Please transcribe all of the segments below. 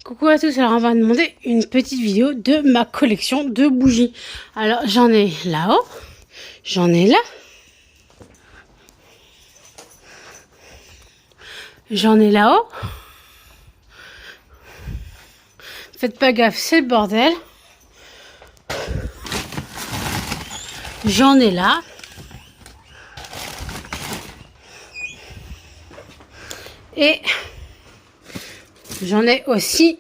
Coucou à tous, alors on va demander une petite vidéo de ma collection de bougies. Alors j'en ai là-haut, j'en ai là, j'en ai là-haut. Faites pas gaffe, c'est le bordel. J'en ai là. Et j'en ai aussi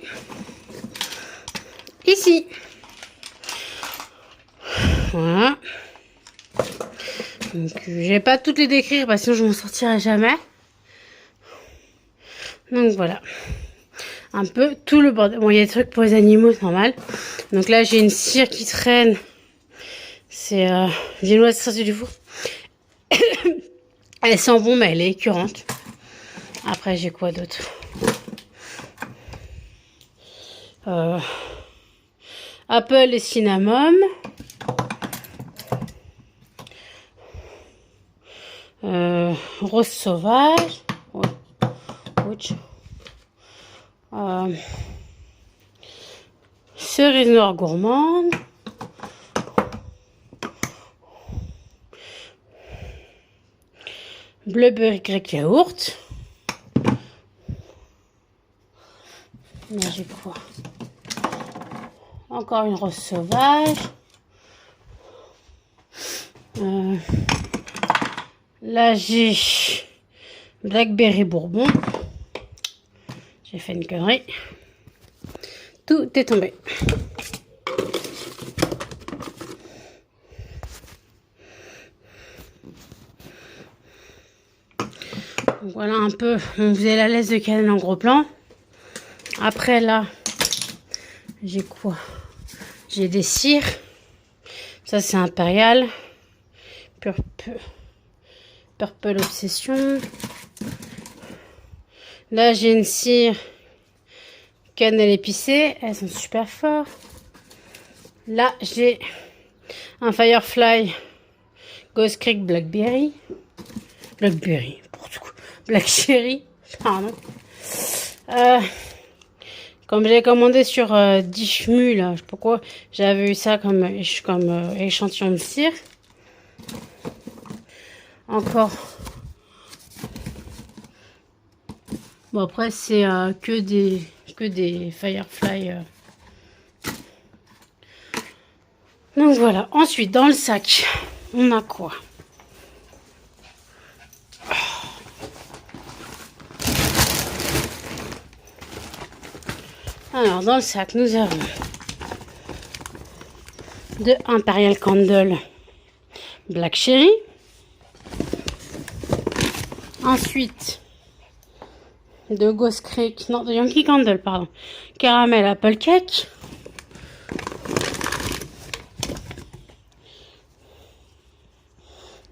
ici. Voilà. Donc je vais pas toutes les décrire parce que sinon je m'en sortirai jamais. Donc voilà. Un peu tout le bordel. Bon, il y a des trucs pour les animaux, c'est normal. Donc là j'ai une cire qui traîne. C'est viennoise sortie du four. Elle sent bon mais elle est écœurante. Après j'ai quoi d'autre? Apple et cinnamon. Rose sauvage. Ouch. Cerise noire gourmande. Blueberry grec yaourt. Là j'ai quoi? Encore une rose sauvage. Là j'ai blackberry bourbon. J'ai fait une connerie. Tout est tombé. Donc voilà un peu, on faisait la laisse de cannelle en gros plan. Après là, j'ai quoi? J'ai des cires. Ça c'est impérial. Purple Obsession. Là j'ai une cire cannelle épicée. Elles sont super fortes. Là j'ai un Firefly Ghost Creek Blackberry. Black Cherry. Pardon. Comme j'ai commandé sur Dishmu, là, je sais pas pourquoi, j'avais eu ça comme échantillon de cire. Encore. Bon après c'est que des Firefly. Donc voilà. Ensuite dans le sac, on a quoi? Alors dans le sac nous avons de Imperial Candle Black Cherry. Ensuite de Ghost Creek, non de Yankee Candle pardon, Caramel Apple Cake.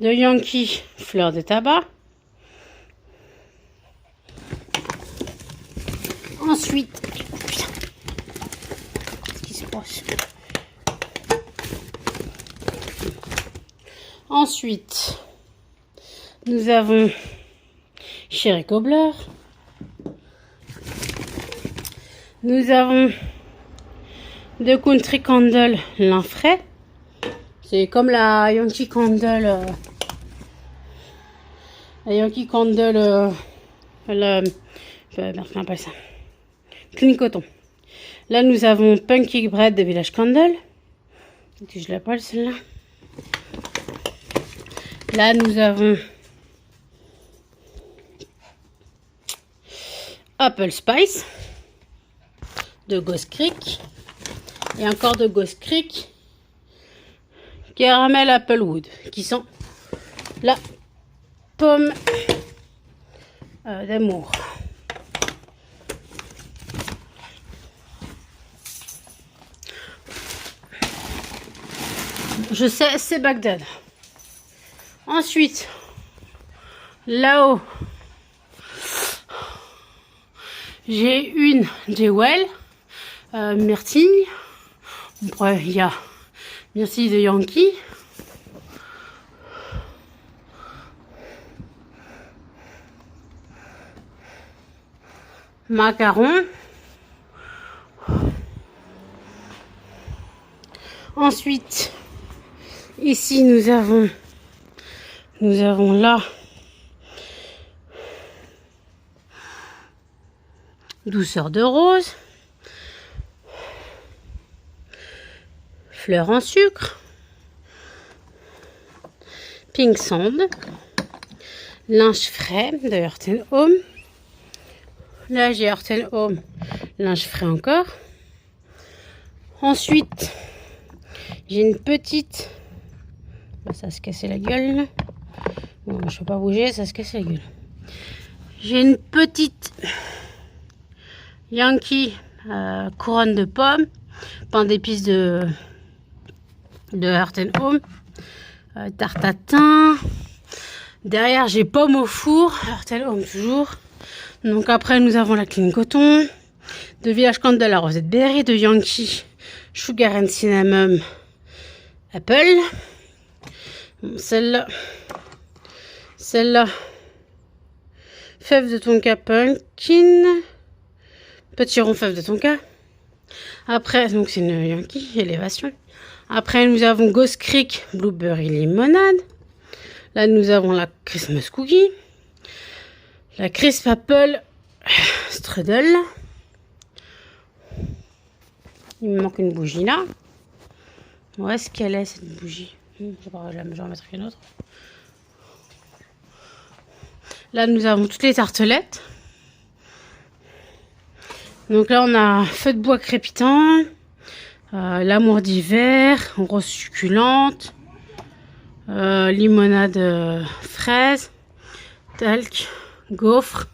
De Yankee Fleur de tabac. Ensuite, qu'est-ce qui se passe? Ensuite, nous avons Cherry Cobbler. Nous avons de Country Candle lin frais. C'est comme la Yankee Candle. Merde, comment on appelle ça? Clean Cotton. Là, nous avons Punky Bread de Village Candle. Je l'appelle celle-là. Là, nous avons Apple Spice de Ghost Creek. Et encore de Ghost Creek. Caramel Applewood, qui sont la pomme d'amour. Je sais, c'est Bagdad. Ensuite, là-haut, j'ai une Jewel Myrtille. Après, il y a Myrtille de Yankee. Macaron. Ensuite, ici, nous avons là Douceur de rose, Fleurs en sucre, Pink Sand, linge frais de Earth & Home. Là, j'ai Earth & Home, linge frais encore. Ensuite, j'ai une petite... Ça se cassait la gueule. Bon, je ne peux pas bouger, ça se casse la gueule. J'ai une petite Yankee couronne de pommes, pain d'épices de Earth & Home, tarte à thym. Derrière, j'ai pommes au four, Earth & Home toujours. Donc après, nous avons la Clean Coton, de Village Candle la Rosette Berry, de Yankee Sugar and Cinnamon Apple. Bon, celle-là, fève de tonka pumpkin, petit rond fève de tonka. Après, donc c'est une Yankee élévation. Après, nous avons Ghost Creek Blueberry Limonade. Là, nous avons la Christmas Cookie, la Crisp Apple Strudel. Il me manque une bougie là. Où est-ce qu'elle est cette bougie? Je sais pas, je vais en mettre une autre. Là, nous avons toutes les tartelettes. Donc là, on a feu de bois crépitant, l'amour d'hiver, rose succulente, limonade fraise, talc, gaufre.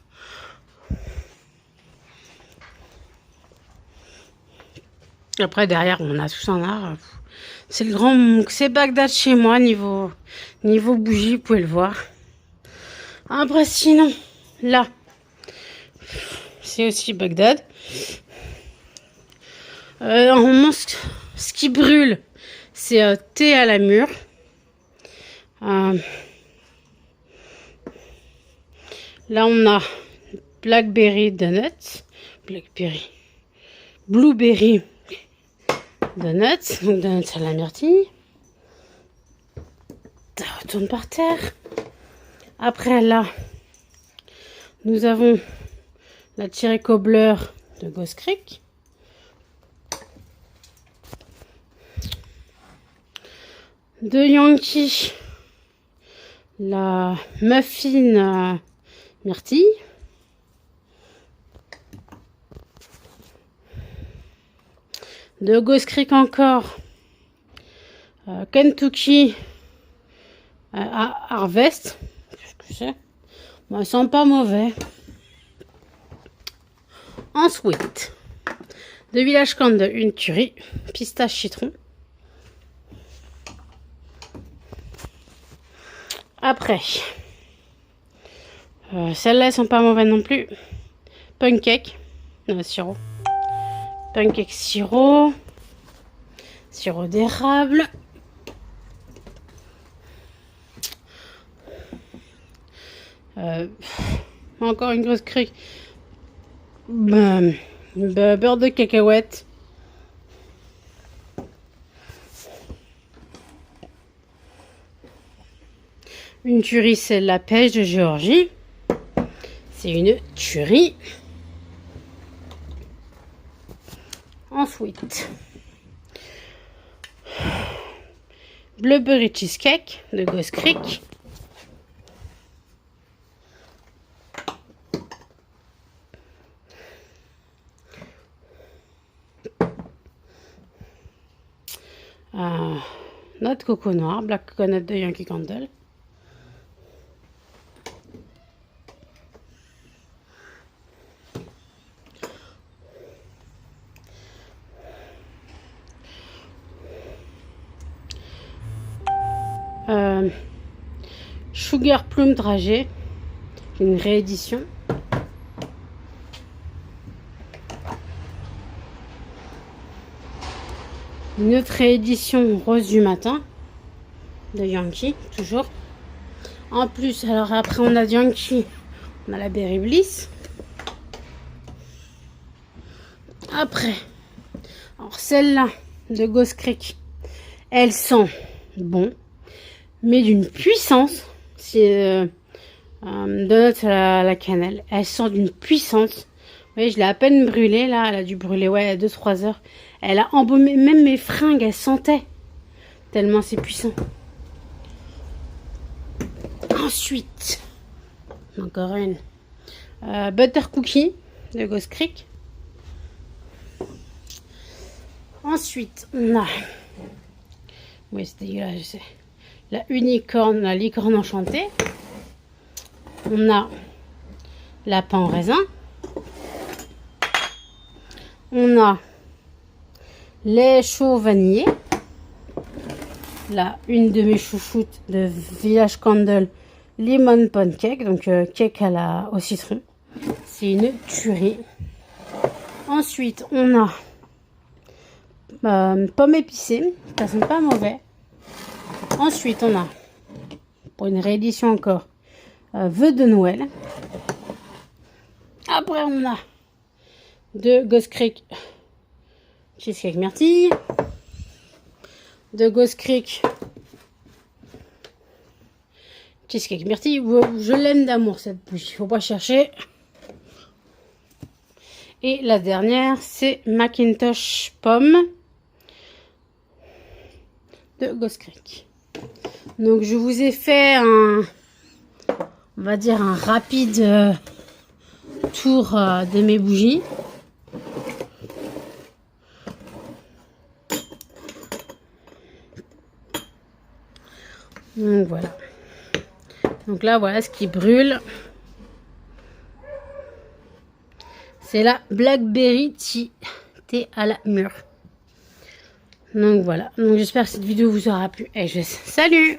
Après, derrière, on a tout ça en art. C'est le grand... C'est Bagdad chez moi, niveau bougie, vous pouvez le voir. Après, sinon, là, c'est aussi Bagdad. Normalement, ce qui brûle, c'est thé à la mûre. Là, on a Blackberry Donuts. Blueberry Donuts. Donc, donuts à la myrtille. Ça retourne par terre. Après, là, nous avons la Cherry Cobbler de Ghost Creek. De Yankee, la muffin myrtille. De Ghost Creek encore, Kentucky Harvest. Qu'est-ce que c'est? Bon, ça sent pas mauvais. Ensuite, de Village Candle, une tuerie, pistache citron. Après, celles-là, elles sont pas mauvaises non plus. Pancake, sirop. Pancake sirop. Sirop d'érable. Encore une grosse crique. Beurre de cacahuète. Une tuerie, c'est la pêche de Géorgie. C'est une tuerie. Ensuite, Blueberry Cheesecake de Ghost Creek. Noix de coco noir, Black Coconut de Yankee Candle. Sugar Plum Dragée, une réédition. Une autre réédition Rose du matin de Yankee, toujours. En plus, alors après on a Yankee, on a la Berry Bliss. Après, alors celle-là de Ghost Creek, Elle sent bon, mais d'une puissance. C'est donut à la cannelle. Elle sent d'une puissance. Vous voyez, je l'ai à peine brûlée là. Elle a dû brûler, ouais, 2-3 heures. Elle a embaumé, même mes fringues, elles sentaient. Tellement c'est puissant. Ensuite, encore une. Butter cookie de Ghost Creek. Ensuite, on a... Oui, c'est dégueulasse, je sais. La unicorne, la licorne enchantée. On a la pain en raisin. On a lait chaud vanillé. Là, une de mes chouchoutes de Village Candle, Lemon Pancake, donc cake au citron. C'est une tuerie. Ensuite, on a pomme épicée, ça sent pas mauvais. Ensuite, on a, pour une réédition encore, vœux de Noël. Après, on a de Ghost Creek cheesecake myrtille, de Ghost Creek cheesecake myrtille. Je l'aime d'amour cette bougie, faut pas chercher. Et la dernière, c'est Macintosh pomme de Ghost Creek. Donc je vous ai fait on va dire un rapide tour de mes bougies. Donc voilà. Donc là voilà ce qui brûle. C'est la Blackberry Tea, thé à la mûre. Donc voilà. Donc j'espère que cette vidéo vous aura plu. Et salut!